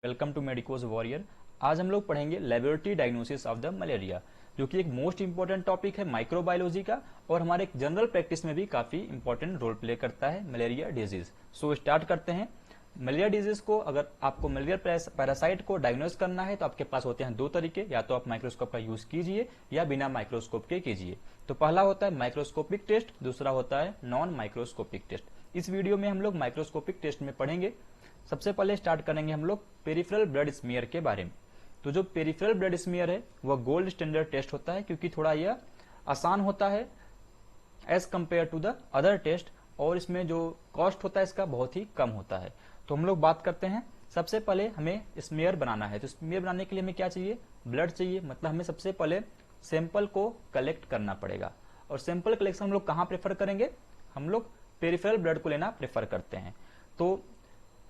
Welcome to medicos warrior. आज हम लोग पढ़ेंगे laboratory diagnosis of the malaria, जो कि एक मोस्ट इंपॉर्टेंट टॉपिक है माइक्रोबायोलॉजी का और हमारे जनरल प्रैक्टिस में भी काफी इंपॉर्टेंट रोल प्ले करता है मलेरिया डिजीज। सो स्टार्ट करते हैं। मलेरिया डिजीज को अगर आपको मलेरिया पैरासाइट को डायग्नोस करना है तो आपके पास होते हैं दो तरीके, या तो आप माइक्रोस्कोप का यूज कीजिए या बिना माइक्रोस्कोप के कीजिए। तो पहला होता है माइक्रोस्कोपिक टेस्ट, दूसरा होता है नॉन माइक्रोस्कोपिक टेस्ट। इस वीडियो में हम लोग माइक्रोस्कोपिक टेस्ट में पढ़ेंगे। सबसे पहले स्टार्ट करेंगे हम लोग पेरिफेरल ब्लड स्मीयर के बारे में। तो जो पेरिफेरल ब्लड स्मीयर है वह गोल्ड स्टैंडर्ड टेस्ट होता है, क्योंकि थोड़ा यह आसान होता है as compare to the other test, और इसमें जो कॉस्ट होता है इसका बहुत ही कम होता है। तो हम लोग बात करते हैं। सबसे पहले हमें स्मीयर बनाना है, तो स्मीयर बनाने के लिए हमें क्या चाहिए? ब्लड चाहिए। मतलब हमें सबसे पहले सैंपल को कलेक्ट करना पड़ेगा, और सैंपल कलेक्शन हम लोग कहाँ प्रेफर करेंगे? हम लोग पेरिफेरल ब्लड को लेना प्रेफर करते हैं। तो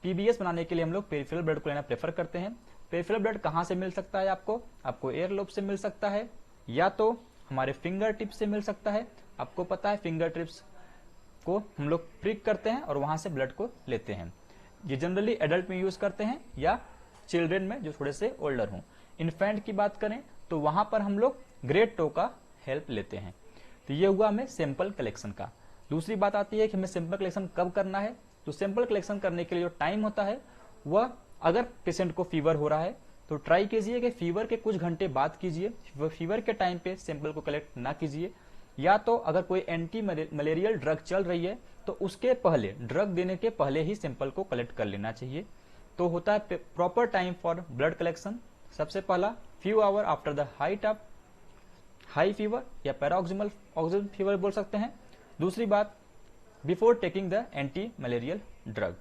पीबीएस बनाने के लिए हम लोग पेरिफेरल ब्लड को लेना प्रेफर करते हैं। पेरिफेरल ब्लड कहाँ से मिल सकता है? आपको एयर लोब से मिल सकता है, या तो हमारे फिंगर टिप से मिल सकता है। आपको पता है फिंगर टिप्स को हम लोग प्रिक करते हैं और वहां से ब्लड को लेते हैं। ये जनरली एडल्ट में यूज करते हैं या चिल्ड्रेन में जो थोड़े से ओल्डर हों। इन्फेंट की बात करें तो वहां पर हम लोग ग्रेड टो का हेल्प लेते हैं। तो ये हुआ हमें सैंपल कलेक्शन का। दूसरी बात आती है कि हमें सैंपल कलेक्शन कब करना है। तो सैंपल कलेक्शन करने के लिए जो टाइम होता है वह, अगर पेशेंट को फीवर हो रहा है तो ट्राई कीजिए कि फीवर के कुछ घंटे बाद कीजिए। फीवर के टाइम पे सैंपल को कलेक्ट ना कीजिए। या तो अगर कोई एंटी मलेरियल ड्रग चल रही है तो उसके पहले, ड्रग देने के पहले ही सैंपल को कलेक्ट कर लेना चाहिए। तो होता है proper time for blood collection. सबसे पहला few hour after the height of high fever या पैराऑक्सिमल ऑक्सीजन फीवर बोल सकते हैं। दूसरी बात, before taking the anti malarial drug.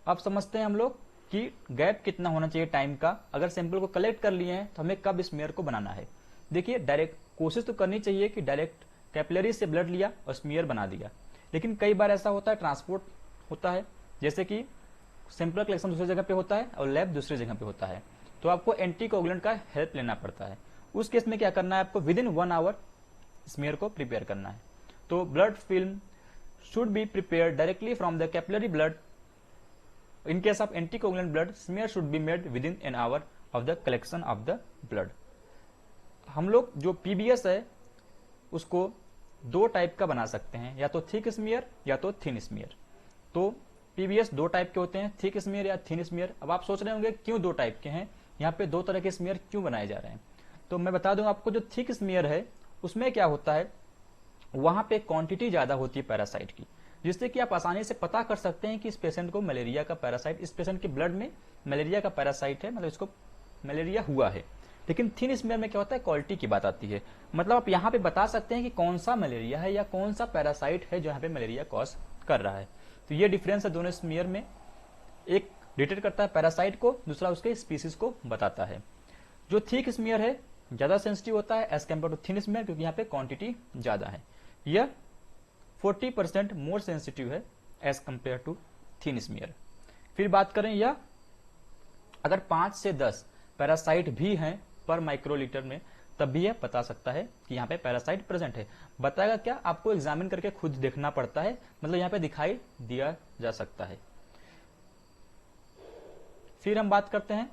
अब समझते हैं हम लोग कि गैप कितना होना चाहिए टाइम का। अगर सैंपल को कलेक्ट कर लिए हैं तो हमें कब स्मीयर को बनाना है? देखिए, डायरेक्ट कोशिश तो करनी चाहिए कि डायरेक्ट कैपिलरी से ब्लड लिया और स्मीयर बना दिया, लेकिन कई बार ऐसा होता है ट्रांसपोर्ट होता है, जैसे कि सैंपल कलेक्शन दूसरी जगह पे होता है और लैब दूसरी जगह पे होता है, तो आपको एंटी कोगुलेंट का हेल्प लेना पड़ता है। उस केस में क्या करना है? आपको विद इन 1 आवर स्मीयर को प्रिपेयर करना है। तो blood film should be prepared directly from the capillary blood. In case of anticoagulant blood, smear should be made within an hour of the collection of the blood. हम लोग जो PBS है उसको दो टाइप का बना सकते हैं, या तो थिक स्मीयर या तो थिन स्मीयर। तो पीबीएस दो टाइप के होते हैं, थिक स्मीयर या थिन स्मीयर। अब आप सोच रहे होंगे क्यों दो टाइप के हैं, यहाँ पे दो तरह के स्मीयर क्यों बनाए जा रहे हैं? तो मैं बता दूं आपको, जो थिक स्मीयर है उसमें क्या होता है, वहां पे क्वांटिटी ज्यादा होती है पैरासाइट की, जिससे कि आप आसानी से पता कर सकते हैं कि इस पेशेंट को मलेरिया का पैरासाइट, इस पेशेंट के ब्लड में मलेरिया का पैरासाइट है, मतलब इसको मलेरिया हुआ है। लेकिन थिन स्मीयर में क्या होता है, क्वालिटी की बात आती है। मतलब आप यहाँ पे बता सकते हैं कि कौन सा मलेरिया है या कौन सा पैरासाइट है जो यहाँ पे मलेरिया कॉज कर रहा है। तो ये डिफरेंस है दोनों स्मीयर में। एक डिटेक्ट करता है पैरासाइट को, दूसरा उसके स्पीसीज को बताता है। जो थिक स्मीयर है ज्यादा सेंसिटिव होता है as compare to thin smear, क्योंकि यहाँ पे क्वांटिटी ज्यादा है। यह 40% मोर सेंसिटिव है as compare to thin smear. फिर बात करें, यह अगर 5 से 10 पैरासाइट भी हैं पर माइक्रोलीटर में, तब भी यह बता सकता है कि यहाँ पे पैरासाइट प्रेजेंट है। बताएगा क्या? आपको एग्जामिन करके खुद देखना पड़ता है, मतलब यहाँ पे दिखाई दिया जा सकता है। फिर हम बात करते हैं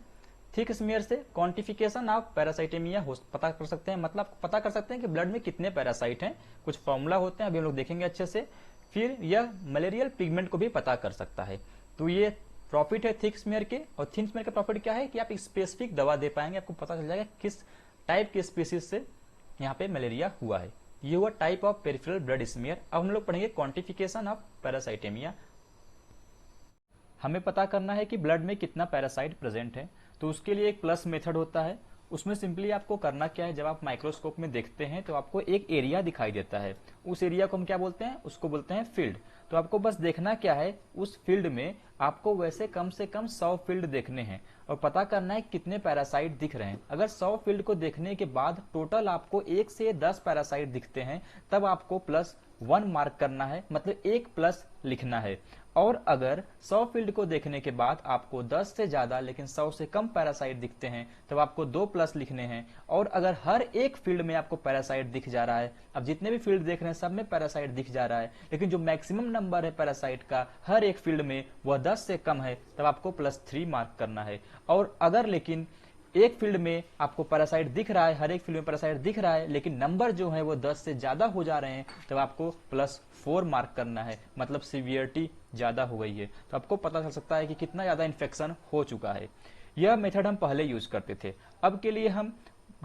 थिक स्मीयर से क्वांटिफिकेशन ऑफ पैरासाइटेमिया पता कर सकते हैं। मतलब पता कर सकते हैं कि ब्लड में कितने पैरासाइट हैं। कुछ फॉर्मूला होते हैं, अभी हम लोग देखेंगे अच्छे से। फिर यह मलेरियल पिगमेंट को भी पता कर सकता है। तो ये प्रॉफिट है थिक स्मीयर के। और थिन स्मीयर का प्रॉफिट क्या है कि आप स्पेसिफिक दवा दे पाएंगे, आपको पता चल जाएगा किस टाइप के स्पीसीज से यहाँ पे मलेरिया हुआ है। ये हुआ type of peripheral blood smear. अब हम लोग पढ़ेंगे क्वांटिफिकेशन ऑफ पैरासाइटेमिया। हमें पता करना है कि ब्लड में कितना पैरासाइट प्रेजेंट है, तो उसके लिए एक प्लस मेथड होता है। उसमें सिंपली आपको करना क्या है, जब आप माइक्रोस्कोप में देखते हैं तो आपको एक एरिया दिखाई देता है। उस एरिया को हम क्या बोलते हैं? उसको बोलते हैं फील्ड। तो आपको बस देखना क्या है, उस फील्ड में आपको वैसे कम से कम 100 फील्ड देखने हैं और पता करना है कितने पैरासाइट दिख रहे हैं। अगर 100 फील्ड को देखने के बाद टोटल आपको 1 से 10 पैरासाइट दिखते हैं, तब आपको प्लस 1 मार्क करना है, मतलब 1 प्लस लिखना है। और अगर 100 फील्ड को देखने के बाद आपको 10 से ज्यादा लेकिन 100 से कम पैरासाइट दिखते हैं तब आपको 2 प्लस लिखने हैं। और अगर हर एक फील्ड में आपको पैरासाइट दिख जा रहा है, अब जितने भी फील्ड देख रहे हैं सब में पैरासाइट दिख जा रहा है, लेकिन जो मैक्सिमम नंबर है पैरासाइट का हर एक फील्ड में वह 10 से कम है, तब आपको +3 मार्क करना है। और अगर लेकिन एक फील्ड में आपको पैरासाइट दिख रहा है, हर एक फील्ड में पैरासाइट दिख रहा है, लेकिन नंबर जो है वो 10 से ज्यादा हो जा रहे हैं, तब आपको +4 मार्क करना है, मतलब सीवियरिटी ज्यादा हो गई है। तो आपको पता चल सकता है कि कितना ज्यादा इन्फेक्शन हो चुका है। यह मेथड हम पहले यूज करते थे। अब के लिए हम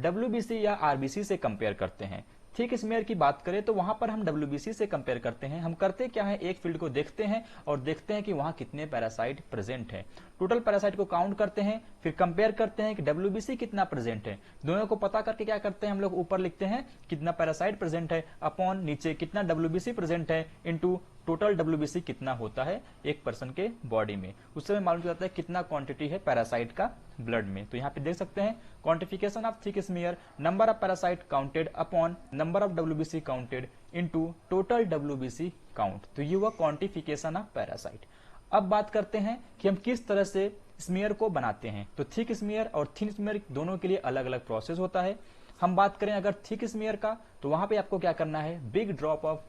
WBC या RBC से कंपेयर करते हैं। थिक स्मीयर की बात करें तो वहां पर हम WBC से कंपेयर करते हैं। हम करते क्या है, एक फील्ड को देखते हैं और देखते हैं कि वहां कितने पैरासाइट प्रेजेंट हैं। टोटल पैरासाइट को काउंट करते हैं, फिर कंपेयर करते हैं कि WBC कितना प्रेजेंट है। दोनों को पता करके क्या करते हैं, हम लोग ऊपर लिखते हैं कितना पैरासाइट प्रेजेंट है अपॉन नीचे कितना WBC प्रेजेंट है इनटू टोटल WBC कितना होता है एक पर्सन के बॉडी में। उससे हमें मालूम चलता है कितना क्वांटिटी है पैरासाइट का ब्लड में। तो यहाँ पे देख सकते हैं quantification of thick smear, number of parasite counted upon number of WBC counted into total WBC count. तो ये हुआ क्वांटिफिकेशन ऑफ पैरासाइट। अब बात करते हैं कि हम किस तरह से स्मीयर को बनाते हैं। तो थिक स्मीयर और थिन स्मीयर दोनों के लिए अलग अलग प्रोसेस होता है। हम बात करें अगर थिक स्मीयर का, तो वहां पे आपको क्या करना है, बिग ड्रॉप ऑफ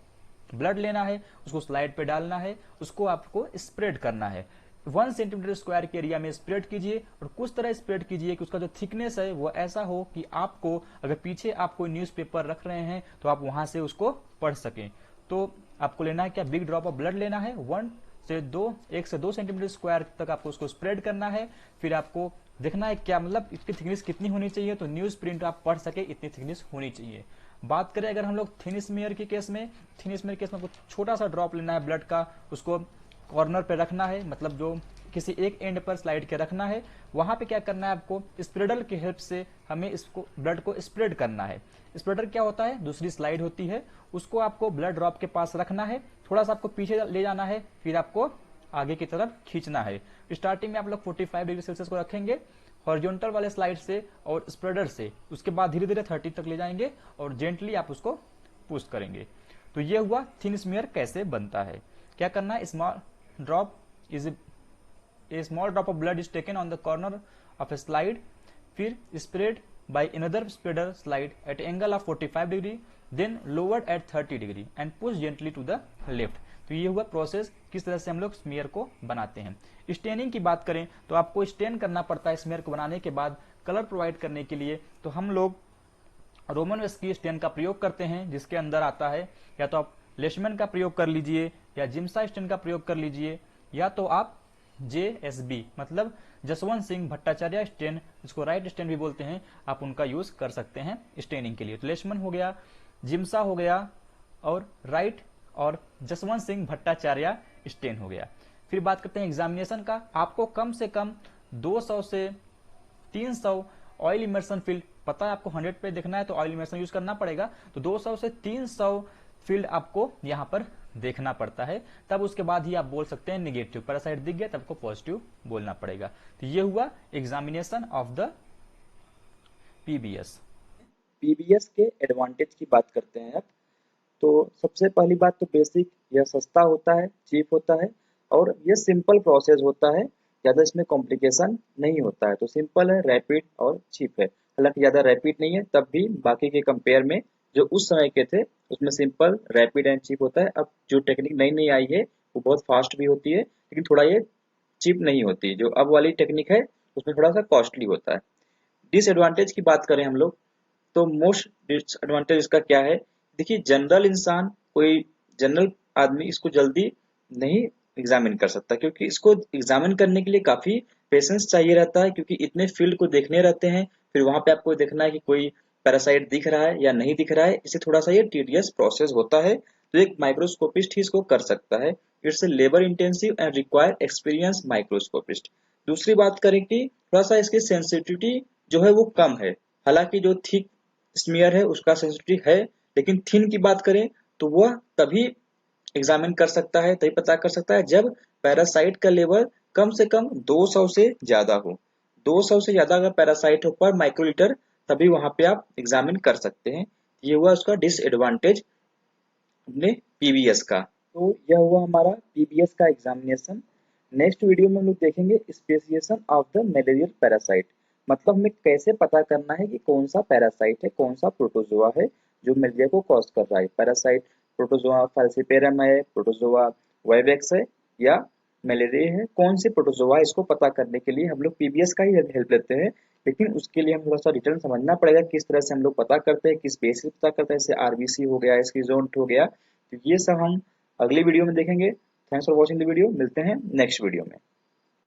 ब्लड लेना है, उसको स्लाइड पे डालना है, उसको आपको स्प्रेड करना है। 1 सेंटीमीटर स्क्वायर के एरिया में स्प्रेड कीजिए और कुछ तरह स्प्रेड कीजिए कि उसका जो थिकनेस है वो ऐसा हो कि आपको अगर पीछे आप कोई न्यूज़पेपर रख रहे हैं तो आप वहां से उसको पढ़ सकें। तो आपको लेना है क्या, बिग ड्रॉप ऑफ ब्लड लेना है, 1 से 2 सेंटीमीटर स्क्वायर तक आपको उसको स्प्रेड करना है। फिर आपको देखना है क्या, मतलब इसकी थिकनेस कितनी होनी चाहिए, तो न्यूज प्रिंट आप पढ़ सके इतनी थिकनेस होनी चाहिए। बात करें अगर हम लोग थिन स्मीयर के केस में, थिन स्मीयर के केस में छोटा सा ड्रॉप लेना है ब्लड का, उसको कॉर्नर पे रखना है, मतलब जो किसी एक एंड पर स्लाइड के रखना है। वहां पे क्या करना है, आपको स्प्रेडर की हेल्प से हमें इसको ब्लड को स्प्रेड करना है। स्प्रेडर क्या होता है, दूसरी स्लाइड होती है, उसको आपको ब्लड ड्रॉप के पास रखना है, थोड़ा सा आपको पीछे ले जाना है, फिर आपको आगे की तरफ खींचना है। स्टार्टिंग में आप लोग 45 डिग्री सेल्सियस को रखेंगे हॉरिजॉन्टल वाले स्लाइड से और स्प्रेडर से, उसके बाद धीरे धीरे 30 तक ले जाएंगे और जेंटली आप उसको पुश करेंगे। तो ये हुआ थिन स्मीयर कैसे बनता है। क्या करना है, small drop is a small drop of blood is taken on the corner of A slide, फिर spread by another spreader slide at angle of 45 degree, then lowered at 30 degree and push gently to the left। तो ये हुआ process किस तरह से हम लोग smear को बनाते हैं। स्टेनिंग की बात करें तो आपको स्टेन करना पड़ता है स्मीयर को बनाने के बाद कलर प्रोवाइड करने के लिए। तो हम लोग रोमन वेस्की स्टेन का प्रयोग करते हैं, जिसके अंदर आता है या तो आप लेशमैन का प्रयोग कर लीजिए या जिम्सा स्टेन का प्रयोग कर लीजिए, या तो आप JSB मतलब जसवंत सिंह भट्टाचार्य स्टेन, जिसको राइट स्टेन भी बोलते हैं, आप उनका यूज कर सकते हैं स्टेनिंग के लिए। तो लेशमन हो गया, जिम्सा हो गया और राइट और जसवंत सिंह भट्टाचार्य स्टेन हो गया। फिर बात करते हैं एग्जामिनेशन का। आपको कम से कम 200 से 300 ऑयल इमर्सन फील्ड, पता है आपको 100 पे देखना है तो ऑयल इमर्सन यूज करना पड़ेगा, तो 200 से 300 फील्ड आपको यहाँ पर देखना पड़ता है, तब उसके बाद ही आप बोल सकते हैं निगेटिव। पैरासाइट दिख गया तब आपको पॉजिटिव बोलना पड़ेगा। तो ये हुआ examination of the PBS। PBS के एडवांटेज की बात करते हैं अब। तो सबसे पहली बात तो बेसिक, यह सस्ता होता है, चीप होता है और यह सिंपल प्रोसेस होता है, ज़्यादा इसमें कॉम्प्लिकेशन नहीं होता है। तो सिंपल है, रैपिड और चीप है। हालांकि ज़्यादा रैपिड नहीं है, तब भी बाकी के कंपेयर में जो उस समय के थे उसमें सिंपल, रैपिड एंड चीप होता है। अब जो टेक्निक नई नई आई है वो बहुत फास्ट भी होती है, लेकिन थोड़ा ये चीप नहीं होती। जो अब वाली टेक्निक है उसमें थोड़ा सा कॉस्टली होता है। डिसएडवांटेज की बात करें हम लोग, तो मोस्ट डिसएडवांटेज इसका क्या है, देखिए जनरल इंसान, कोई जनरल आदमी इसको जल्दी नहीं एग्जामिन कर सकता, क्योंकि इसको एग्जामिन करने के लिए काफी पेशेंस चाहिए रहता है, क्योंकि इतने फील्ड को देखने रहते हैं। फिर वहां पे आपको देखना है कि कोई पैरासाइट दिख रहा है या नहीं दिख रहा है, इससे थोड़ा सा ये टीडियस प्रोसेस होता है। तो एक माइक्रोस्कोपिस्ट ही इसको कर सकता है। It's labour intensive and require experience microscopist. दूसरी बात करें कि थोड़ा सा इसकी सेंसिटिविटी जो है वो कम है। हालांकि जो थिक स्मीयर है उसका सेंसिटिविटी है, लेकिन थिन की बात करें तो वह तभी एग्जामिन कर सकता है, तभी पता कर सकता है जब पैरासाइट का लेवल कम से कम 200 से ज्यादा हो। 200 से ज्यादा अगर पैरासाइट हो पर माइक्रोलीटर, तभी वहां पे आप एग्जामिन कर सकते हैं। ये हुआ उसका डिसएडवांटेज। हमने पीबीएस का। तो यह हुआ हमारा पीबीएस का एग्जामिनेशन। नेक्स्ट वीडियो में हम लोग देखेंगे speciation of the malarial parasite, मतलब हमें कैसे पता करना है कि कौन सा पैरासाइट है, कौन सा प्रोटोजोआ है जो मलेरिया को कॉज कर रहा है। पैरासाइट प्रोटोजोआ फाल्सिपेरम है, प्रोटोजोआ वाइवेक्स है या मलेरिया है, कौन से प्रोटोजोआ है, इसको पता करने के लिए हम लोग पीबीएस का ही हेल्प लेते हैं। लेकिन उसके लिए हम थोड़ा सा डिटेल समझना पड़ेगा किस तरह से हम लोग पता करते हैं, किस बेस पे पता करते हैं, जैसे आरबीसी हो गया, स्कीजोन्ट हो गया। तो ये सब हम अगली वीडियो में देखेंगे। Thanks for watching the video, मिलते हैं नेक्स्ट वीडियो में।